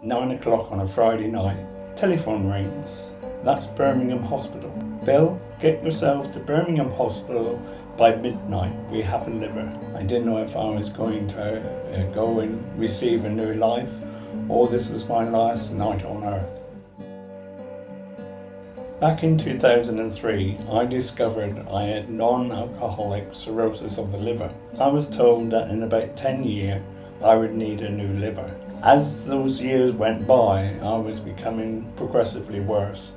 9 o'clock on a Friday night. Telephone rings. That's Birmingham Hospital. Bill, get yourself to Birmingham Hospital by midnight. We have a liver. I didn't know if I was going to go and receive a new life, or this was my last night on earth. Back in 2003, I discovered I had non-alcoholic cirrhosis of the liver. I was told that in about 10 years, I would need a new liver. As those years went by, I was becoming progressively worse.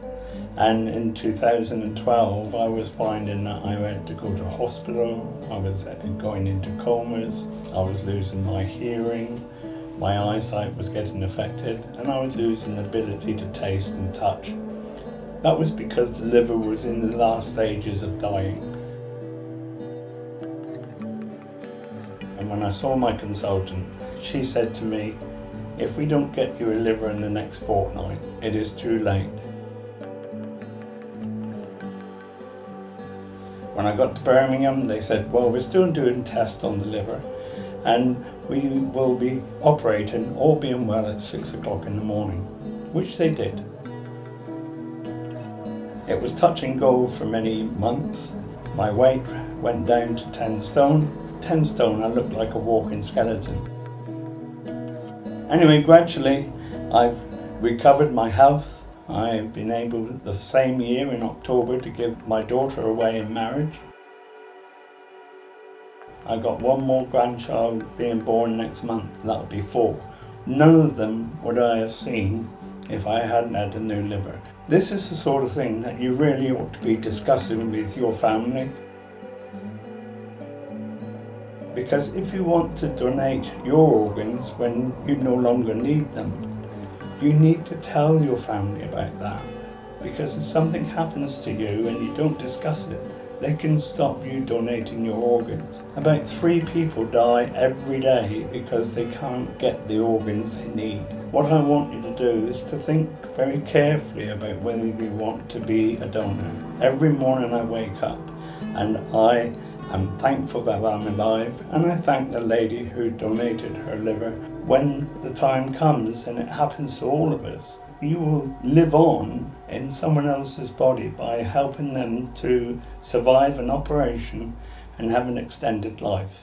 And in 2012, I was finding that I had to go to hospital, I was going into comas, I was losing my hearing, my eyesight was getting affected, and I was losing the ability to taste and touch. That was because the liver was in the last stages of dying. And when I saw my consultant, she said to me, if we don't get you a liver in the next fortnight, it is too late. When I got to Birmingham, they said, well, we're still doing tests on the liver and we will be operating, all being well, at 6 o'clock in the morning, which they did. It was touch and go for many months. My weight went down to 10 stone. 10 stone, I looked like a walking skeleton. Anyway, gradually, I've recovered my health. I've been able, the same year in October, to give my daughter away in marriage. I got one more grandchild being born next month, that'll be 4. None of them would I have seen if I hadn't had a new liver. This is the sort of thing that you really ought to be discussing with your family. Because if you want to donate your organs when you no longer need them, you need to tell your family about that. Because if something happens to you and you don't discuss it, they can stop you donating your organs. About 3 people die every day because they can't get the organs they need. What I want you to do is to think very carefully about whether you want to be a donor. Every morning I wake up and I am thankful that I'm alive, and I thank the lady who donated her liver. When the time comes, and it happens to all of us, you will live on in someone else's body by helping them to survive an operation and have an extended life.